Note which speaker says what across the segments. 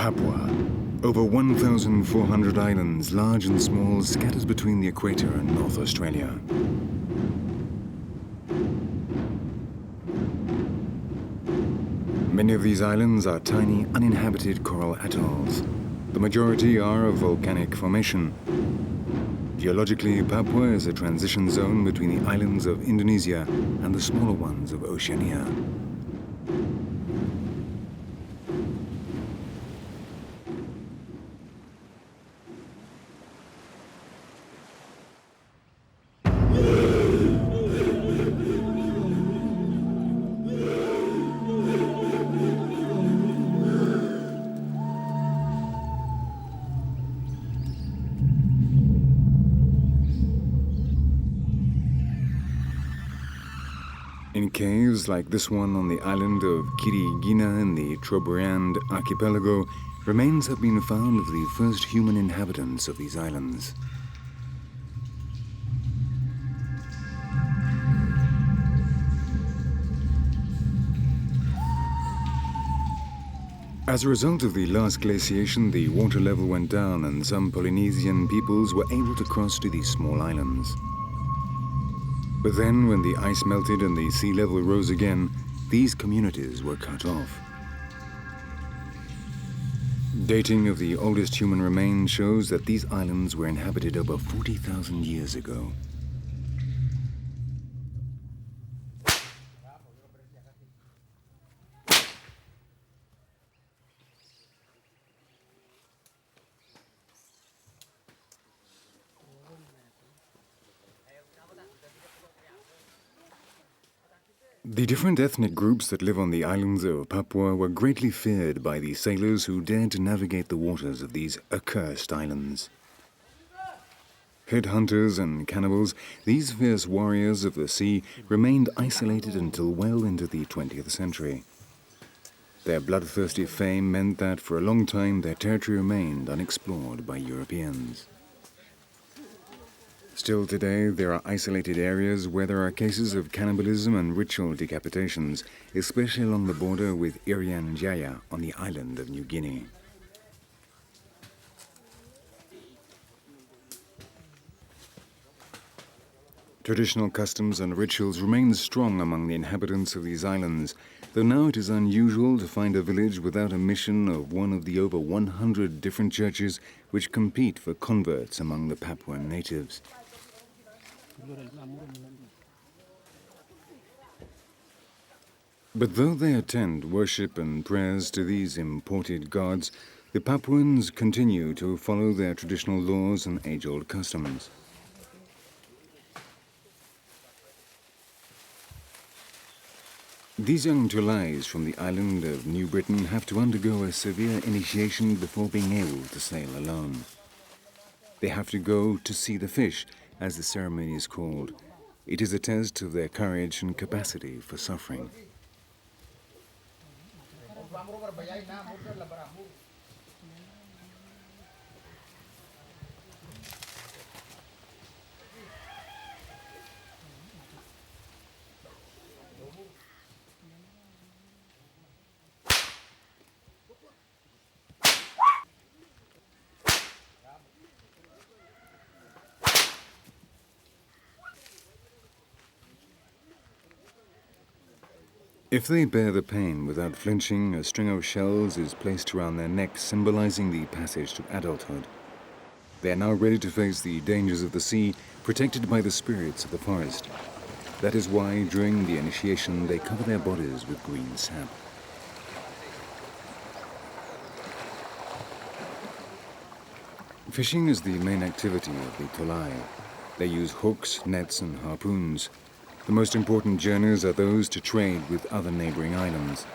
Speaker 1: Papua, over 1,400 islands, large and small, scattered between the equator and North Australia. Many of these islands are tiny, uninhabited coral atolls. The majority are of volcanic formation. Geologically, Papua is a transition zone between the islands of Indonesia and the smaller ones of Oceania. In caves like this one on the island of Kirigina in the Trobriand archipelago, remains have been found of the first human inhabitants of these islands. As a result of the last glaciation, the water level went down and some Polynesian peoples were able to cross to these small islands. But then, when the ice melted and the sea level rose again, these communities were cut off. Dating of the oldest human remains shows that these islands were inhabited over 40,000 years ago. The different ethnic groups that live on the islands of Papua were greatly feared by the sailors who dared to navigate the waters of these accursed islands. Headhunters and cannibals, these fierce warriors of the sea remained isolated until well into the 20th century. Their bloodthirsty fame meant that for a long time their territory remained unexplored by Europeans. Still today, there are isolated areas where there are cases of cannibalism and ritual decapitations, especially along the border with Irian Jaya on the island of New Guinea. Traditional customs and rituals remain strong among the inhabitants of these islands, though now it is unusual to find a village without a mission of one of the over 100 different churches which compete for converts among the Papuan natives. But though they attend worship and prayers to these imported gods, the Papuans continue to follow their traditional laws and age-old customs. These young Tolais from the island of New Britain have to undergo a severe initiation before being able to sail alone. They have to go to see the fish, as the ceremony is called. It is a test of their courage and capacity for suffering. If they bear the pain without flinching, a string of shells is placed around their necks, symbolizing the passage to adulthood. They are now ready to face the dangers of the sea, protected by the spirits of the forest. That is why, during the initiation, they cover their bodies with green sap. Fishing is the main activity of the Tolai. They use hooks, nets, and harpoons. The most important journeys are those to trade with other neighboring islands.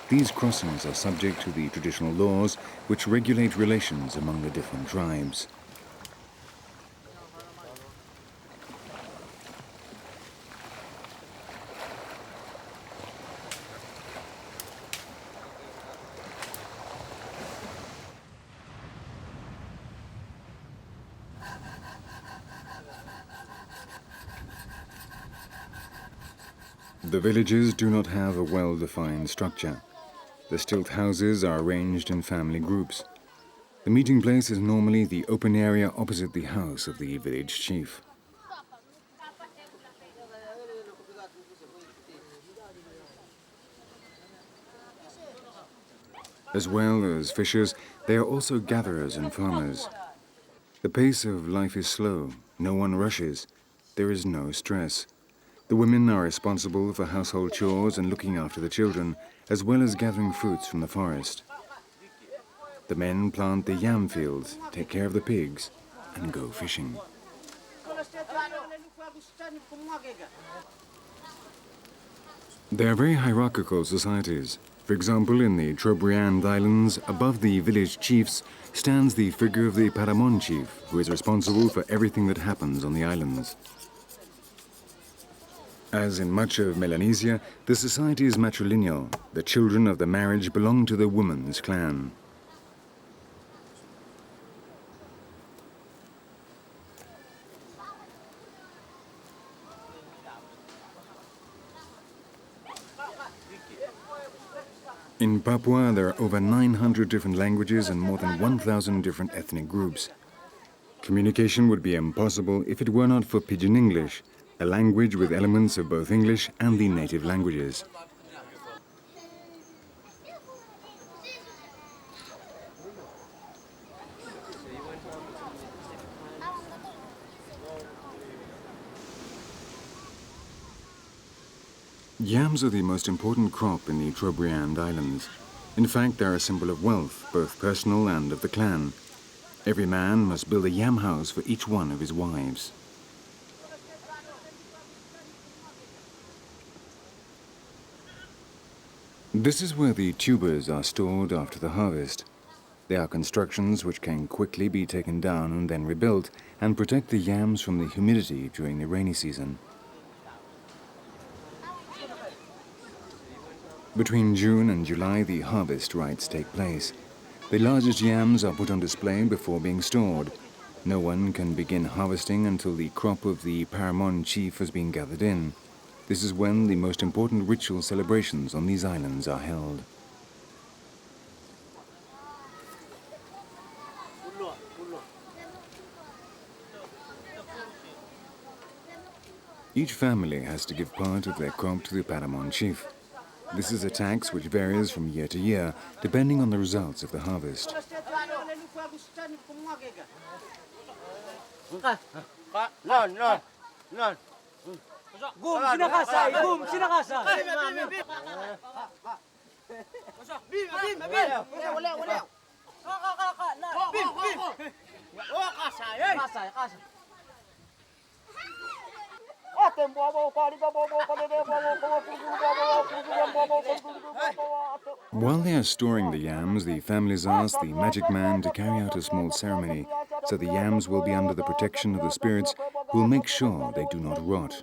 Speaker 1: These crossings are subject to the traditional laws which regulate relations among the different tribes. The villages do not have a well-defined structure. The stilt houses are arranged in family groups. The meeting place is normally the open area opposite the house of the village chief. As well as fishers, they are also gatherers and farmers. The pace of life is slow. No one rushes. There is no stress. The women are responsible for household chores and looking after the children, as well as gathering fruits from the forest. The men plant the yam fields, take care of the pigs, and go fishing. They are very hierarchical societies. For example, in the Trobriand Islands, above the village chiefs, stands the figure of the Paramon chief, who is responsible for everything that happens on the islands. As in much of Melanesia, the society is matrilineal. The children of the marriage belong to the woman's clan. In Papua, there are over 900 different languages and more than 1,000 different ethnic groups. Communication would be impossible if it were not for Pidgin English, a language with elements of both English and the native languages. Yams are the most important crop in the Trobriand Islands. In fact, they are a symbol of wealth, both personal and of the clan. Every man must build a yam house for each one of his wives. This is where the tubers are stored after the harvest. They are constructions which can quickly be taken down and then rebuilt and protect the yams from the humidity during the rainy season. Between June and July, the harvest rites take place. The largest yams are put on display before being stored. No one can begin harvesting until the crop of the Paramon chief has been gathered in. This is when the most important ritual celebrations on these islands are held. Each family has to give part of their crop to the Paramon chief. This is a tax which varies from year to year, depending on the results of the harvest. While they are storing the yams, the families ask the magic man to carry out a small ceremony, so the yams will be under the protection of the spirits who will make sure they do not rot.